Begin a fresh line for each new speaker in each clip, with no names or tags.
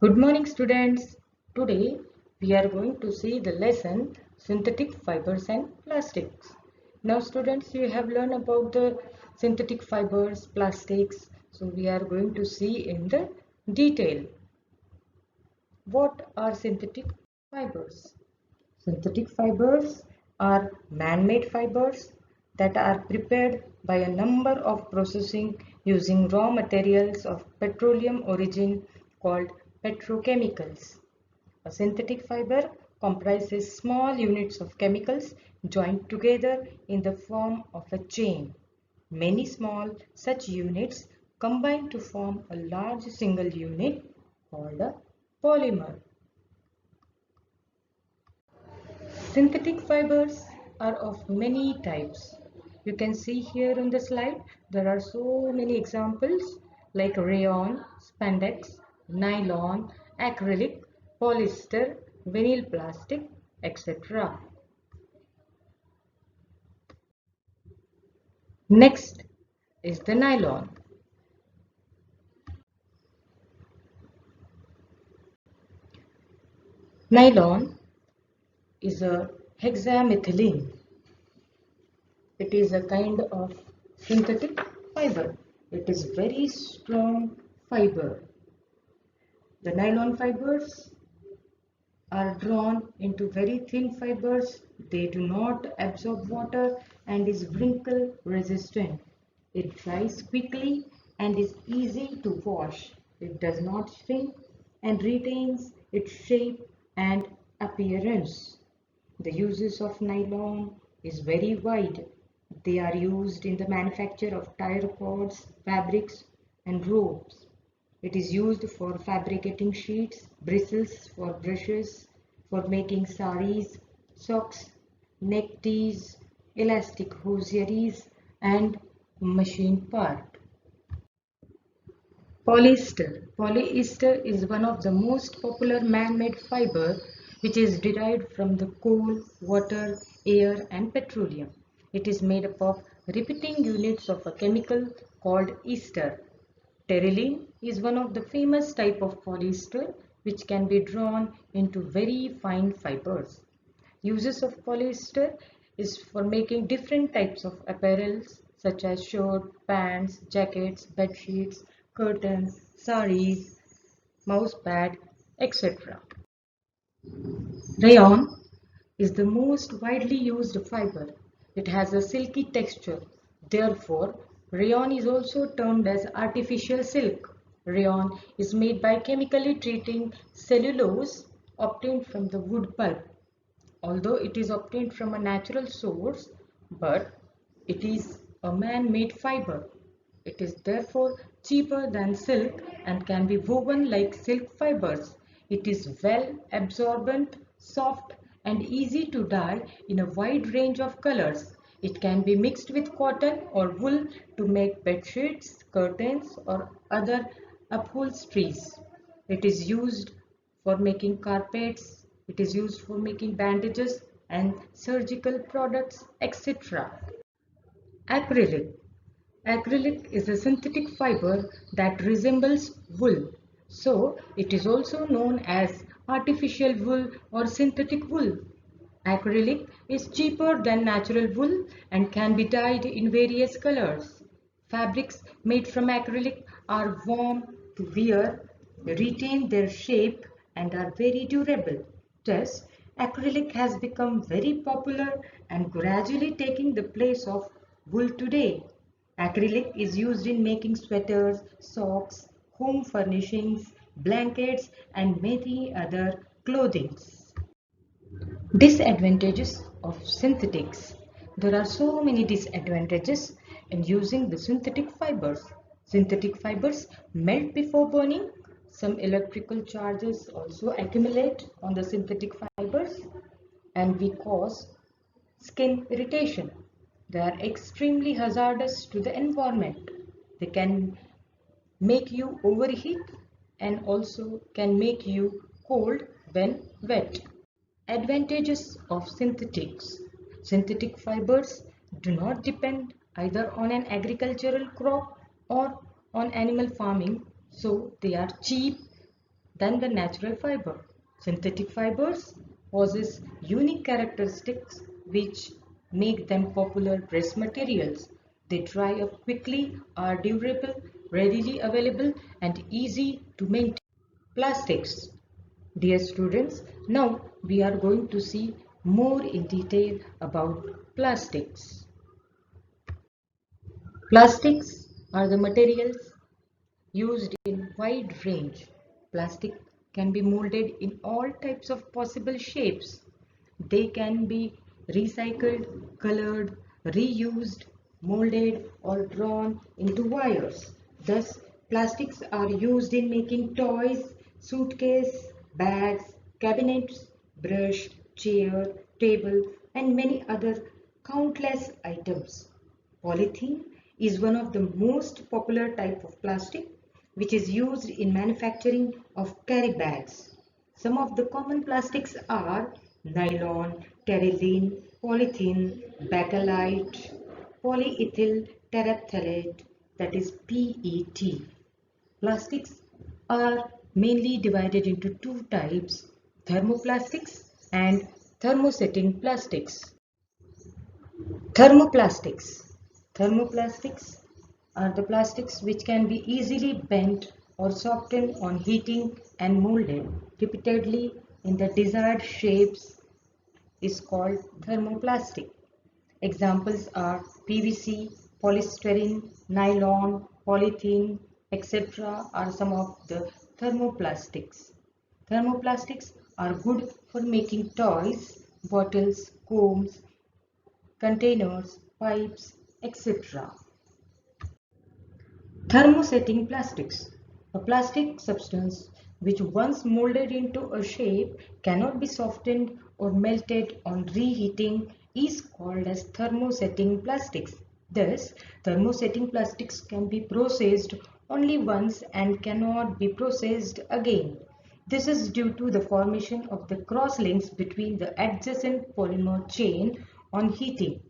Good morning students. Today we are going to see the lesson synthetic fibers and plastics. Now students, you have learned about the synthetic fibers, plastics. So we are going to see in the detail. What are synthetic fibers? Synthetic fibers are man-made fibers that are prepared by a number of processing using raw materials of petroleum origin called petrochemicals. A synthetic fiber comprises small units of chemicals joined together in the form of a chain. Many small such units combine to form a large single unit called a polymer. Synthetic fibers are of many types. You can see here on the slide there are so many examples like rayon, spandex, nylon, acrylic, polyester, vinyl plastic, etc. Next is the nylon. Nylon is a hexamethylene. It is a kind of synthetic fiber. It is very strong fiber. The nylon fibers are drawn into very thin fibers. They do not absorb water and is wrinkle resistant. It dries quickly and is easy to wash. It does not shrink and retains its shape and appearance. The uses of nylon is very wide. They are used in the manufacture of tire cords, fabrics and ropes. It is used for fabricating sheets, bristles for brushes, for making saris, socks, neckties, elastic hosieries and machine part. Polyester. Polyester is one of the most popular man-made fiber which is derived from the coal, water, air and petroleum. It is made up of repeating units of a chemical called ester. Terylene is one of the famous type of polyester which can be drawn into very fine fibers. Uses of polyester is for making different types of apparels such as shirt, pants, jackets, bed sheets, curtains, saris, mouse pad, etc. Rayon is the most widely used fiber. It has a silky texture. Therefore, rayon is also termed as artificial silk. Rayon is made by chemically treating cellulose obtained from the wood pulp. Although it is obtained from a natural source, but it is a man-made fiber. It is therefore cheaper than silk and can be woven like silk fibers. It is well absorbent, soft and easy to dye in a wide range of colors. It can be mixed with cotton or wool to make bed sheets, curtains or other upholsteries. It is used for making carpets. It is used for making bandages and surgical products, etc. Acrylic. Acrylic is a synthetic fiber that resembles wool. So, it is also known as artificial wool or synthetic wool. Acrylic is cheaper than natural wool and can be dyed in various colors. Fabrics made from acrylic are warm to wear, retain their shape and are very durable. Thus, acrylic has become very popular and gradually taking the place of wool today. Acrylic is used in making sweaters, socks, home furnishings, blankets and many other clothings. Disadvantages of synthetics. There are so many disadvantages in using the synthetic fibers. Synthetic fibers melt before burning. Some electrical charges also accumulate on the synthetic fibers and we cause skin irritation. They are extremely hazardous to the environment. They can make you overheat and also can make you cold when wet. Advantages of synthetics. Synthetic fibers do not depend either on an agricultural crop or on animal farming, so they are cheap, than the natural fiber. Synthetic fibers possess unique characteristics which make them popular dress materials. They dry up quickly, are durable, readily available, and easy to maintain. Plastics. Dear students, now we are going to see more in detail about plastics. Plastics are the materials used in wide range. Plastic can be molded in all types of possible shapes. They can be recycled, colored, reused, molded or drawn into wires. Thus, plastics are used in making toys, suitcase, bags, cabinets, brush, chair, table and many other countless items. Polythene is one of the most popular type of plastic which is used in manufacturing of carry bags. Some of the common plastics are nylon, terylene, polythene, bakelite, polyethyl terephthalate, that is PET. Plastics are mainly divided into two types, thermoplastics and thermosetting plastics. Thermoplastics. Thermoplastics are the plastics which can be easily bent or softened on heating and molded repeatedly in the desired shapes is called thermoplastic. Examples are PVC, polystyrene, nylon, polythene, etc. are some of the thermoplastics. Thermoplastics are good for making toys, bottles, combs, containers, pipes, etc. Thermosetting plastics. A plastic substance which once molded into a shape cannot be softened or melted on reheating is called as thermosetting plastics. Thus, thermosetting plastics can be processed only once and cannot be processed again. This is due to the formation of the cross-links between the adjacent polymer chain on heating.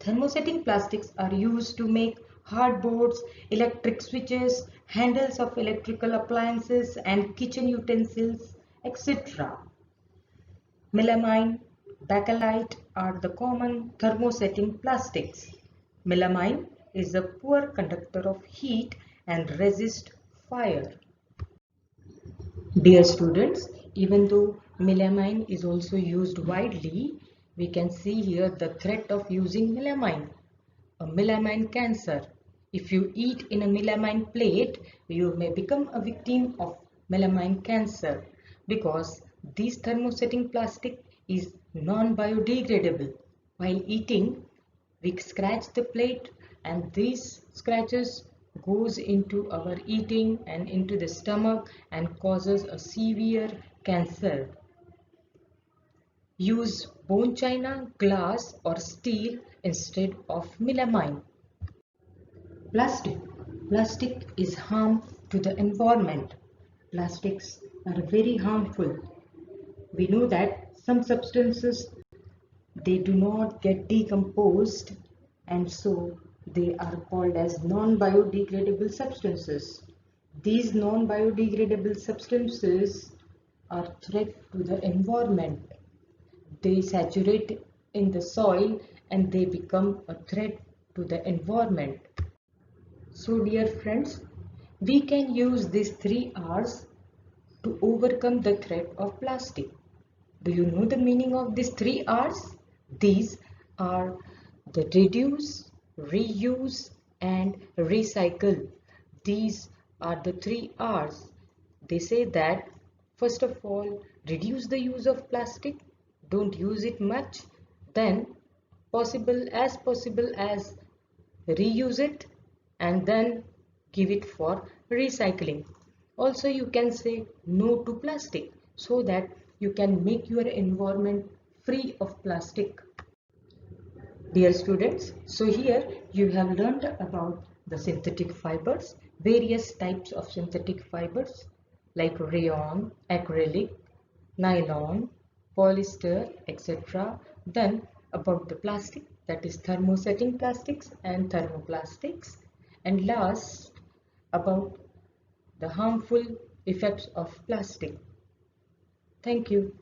Thermosetting plastics are used to make hardboards, electric switches, handles of electrical appliances and kitchen utensils, etc. Melamine, bakelite are the common thermosetting plastics. Melamine is a poor conductor of heat and resists fire. Dear students, even though melamine is also used widely, we can see here the threat of using melamine. A melamine cancer. If you eat in a melamine plate, you may become a victim of melamine cancer because this thermosetting plastic is non-biodegradable. While eating, we scratch the plate and these scratches goes into our eating and into the stomach and causes a severe cancer. Use bone china, glass or steel instead of melamine. Plastic. Plastic is harm to the environment. Plastics are very harmful. We know that some substances they do not get decomposed and so they are called as non-biodegradable substances. These non-biodegradable substances are threat to the environment. They saturate in the soil and they become a threat to the environment. So dear friends, we can use these 3 R's to overcome the threat of plastic. Do you know the meaning of these 3 R's? These are the reduce, reuse and recycle. These are the 3 R's. They say that first of all, reduce the use of plastic. Don't use it much. Then possible as reuse it and then give it for recycling. Also, you can say no to plastic so that you can make your environment free of plastic. Dear students, so here you have learned about the synthetic fibers, various types of synthetic fibers like rayon, acrylic, nylon, polyester, etc. Then about the plastic, that is thermosetting plastics and thermoplastics. And last, about the harmful effects of plastic. Thank you.